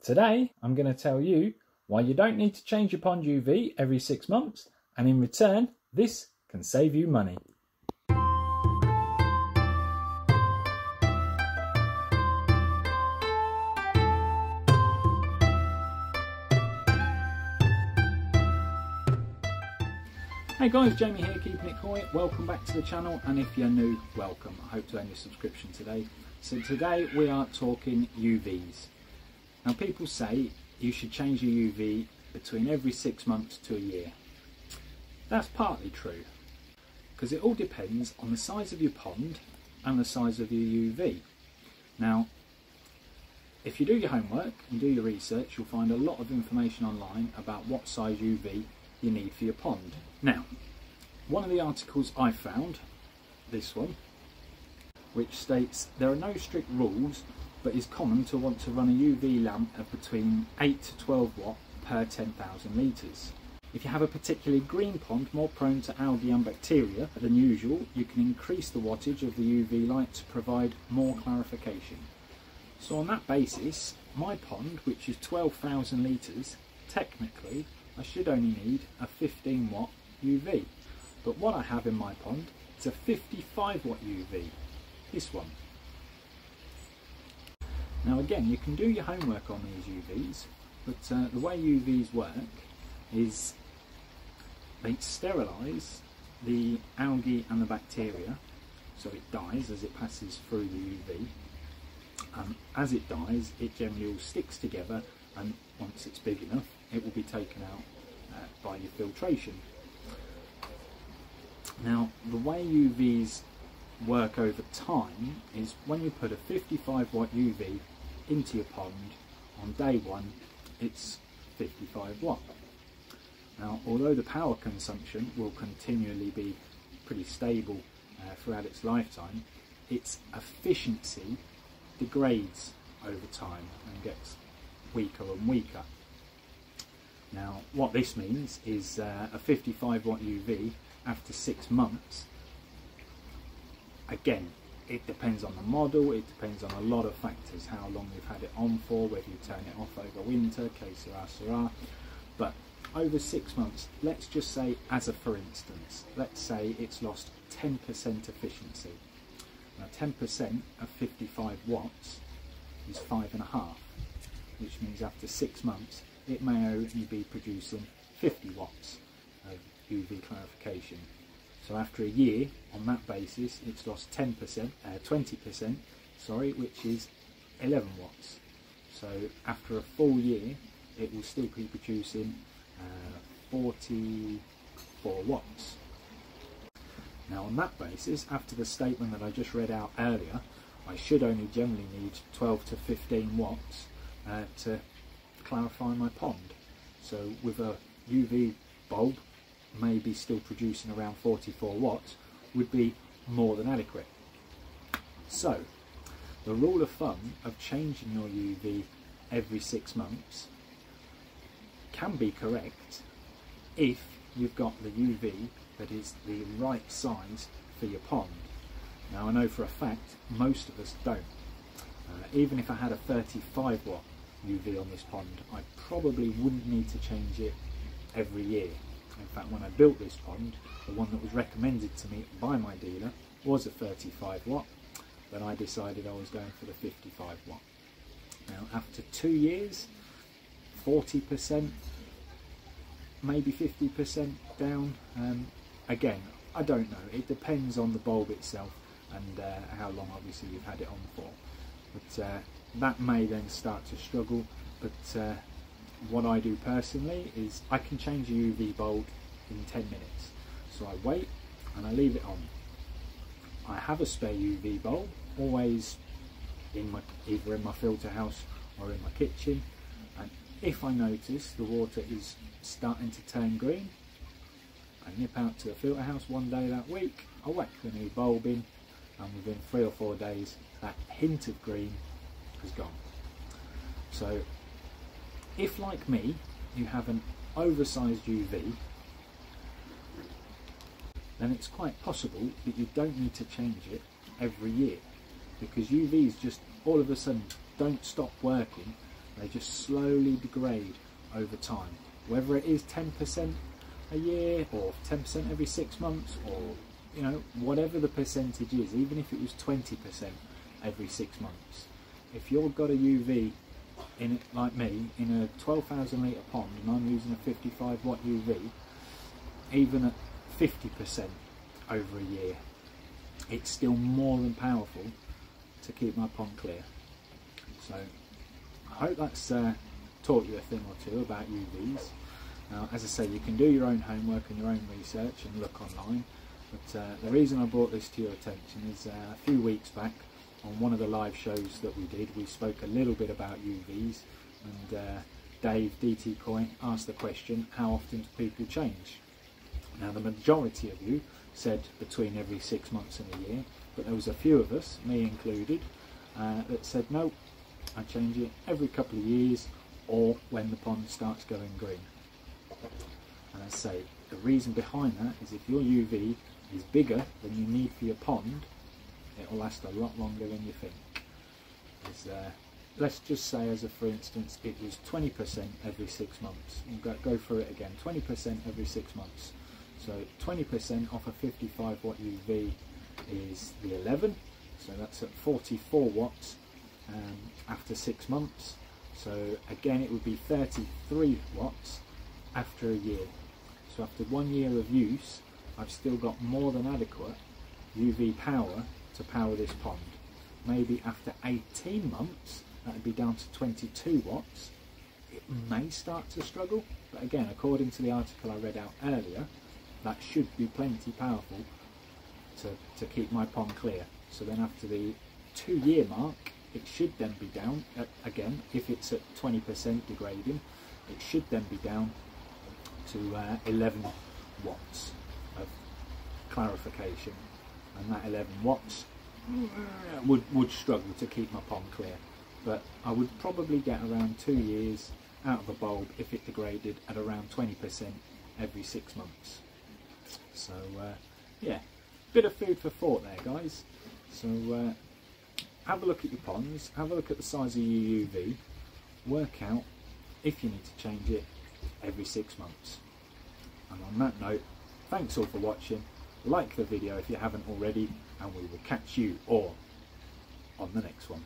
Today I'm going to tell you why you don't need to change your pond UV every 6 months, and in return this can save you money. Hey guys, Jamie here, keeping it koi. Welcome back to the channel, and if you're new, welcome. I hope to earn your subscription today. So today we are talking UVs. Now people say you should change your UV between every 6 months to a year. That's partly true, because it all depends on the size of your pond and the size of your UV. Now, if you do your homework and do your research, you'll find a lot of information online about what size UV you need for your pond. Now, one of the articles I found, this one, which states there are no strict rules, but is common to want to run a UV lamp of between 8 to 12 watt per 10,000 litres. If you have a particularly green pond more prone to algae and bacteria than usual, you can increase the wattage of the UV light to provide more clarification. So on that basis, my pond, which is 12,000 litres, technically I should only need a 15 watt UV, but what I have in my pond is a 55 watt UV, this one. Now again, you can do your homework on these UVs, but the way UVs work is they sterilise the algae and the bacteria, so it dies as it passes through the UV. As it dies, it generally all sticks together, and once it's big enough, it will be taken out by your filtration. Now, the way UVs work over time is when you put a 55 watt UV into your pond, on day one it's 55 watt. Now, although the power consumption will continually be pretty stable throughout its lifetime, its efficiency degrades over time and gets weaker and weaker. Now, what this means is a 55 watt UV after 6 months, again, it depends on the model, it depends on a lot of factors, how long you've had it on for, whether you turn it off over winter, que sera, but over 6 months, let's just say, as a for instance, let's say it's lost 10% efficiency. Now 10% of 55 watts is 5.5, which means after 6 months it may only be producing 50 watts of UV clarification. So after a year, on that basis, it's lost 20%, sorry, which is 11 watts. So after a full year, it will still be producing 44 watts. Now on that basis, after the statement that I just read out earlier, I should only generally need 12 to 15 watts to clarify my pond. So with a UV bulb maybe still producing around 44 watts would be more than adequate. So the rule of thumb of changing your UV every 6 months can be correct if you've got the UV that is the right size for your pond. Now I know for a fact most of us don't. Even if I had a 35 watt UV on this pond, I probably wouldn't need to change it every year. In fact, when I built this pond, the one that was recommended to me by my dealer was a 35 watt, but I decided I was going for the 55 watt. Now after 2 years, 40%, maybe 50% down, again, I don't know, it depends on the bulb itself and how long obviously you've had it on for. But that may then start to struggle, but what I do personally is I can change a UV bulb in 10 minutes. So I wait and I leave it on. I have a spare UV bulb, always in either in my filter house or in my kitchen, and if I notice the water is starting to turn green, I nip out to the filter house one day that week, I whack the new bulb in, and within 3 or 4 days that hint of green has gone. So if, like me, you have an oversized UV, then it's quite possible that you don't need to change it every year, because UVs just all of a sudden don't stop working They just slowly degrade over time. Whether it is 10% a year or 10% every 6 months, or you know, whatever the percentage is, even if it was 20% every 6 months, if you've got a UV in it like me, in a 12,000 litre pond, and I'm using a 55 watt UV, even at 50% over a year, it's still more than powerful to keep my pond clear. So I hope that's taught you a thing or two about UVs. Now, as I say, you can do your own homework and your own research and look online, but the reason I brought this to your attention is a few weeks back on one of the live shows that we did, we spoke a little bit about UVs, and Dave DT Koi asked the question, how often do people change? Now, the majority of you said between every 6 months and a year, but there was a few of us, me included, that said no, I change it every couple of years or when the pond starts going green. And I say, the reason behind that is if your UV is bigger than you need for your pond, it will last a lot longer than you think. Let's just say, as a for instance, it was 20% every 6 months. We'll go through it again, 20% every 6 months. So 20% off a 55 watt UV is the 11, so that's at 44 watts after 6 months. So again, it would be 33 watts after a year. So after 1 year of use, I've still got more than adequate UV power to power this pond. Maybe after 18 months, that would be down to 22 watts. It may start to struggle, but again, according to the article I read out earlier, that should be plenty powerful to keep my pond clear. So then after the 2 year mark, it should then be down, again, if it's at 20% degrading, it should then be down to 11 watts of clarification. And that 11 watts would struggle to keep my pond clear. But I would probably get around 2 years out of a bulb if it degraded at around 20% every 6 months. So yeah, bit of food for thought there, guys. So have a look at your ponds, have a look at the size of your UV, work out if you need to change it every 6 months. And on that note, thanks all for watching. Like the video if you haven't already, and we will catch you all on the next one.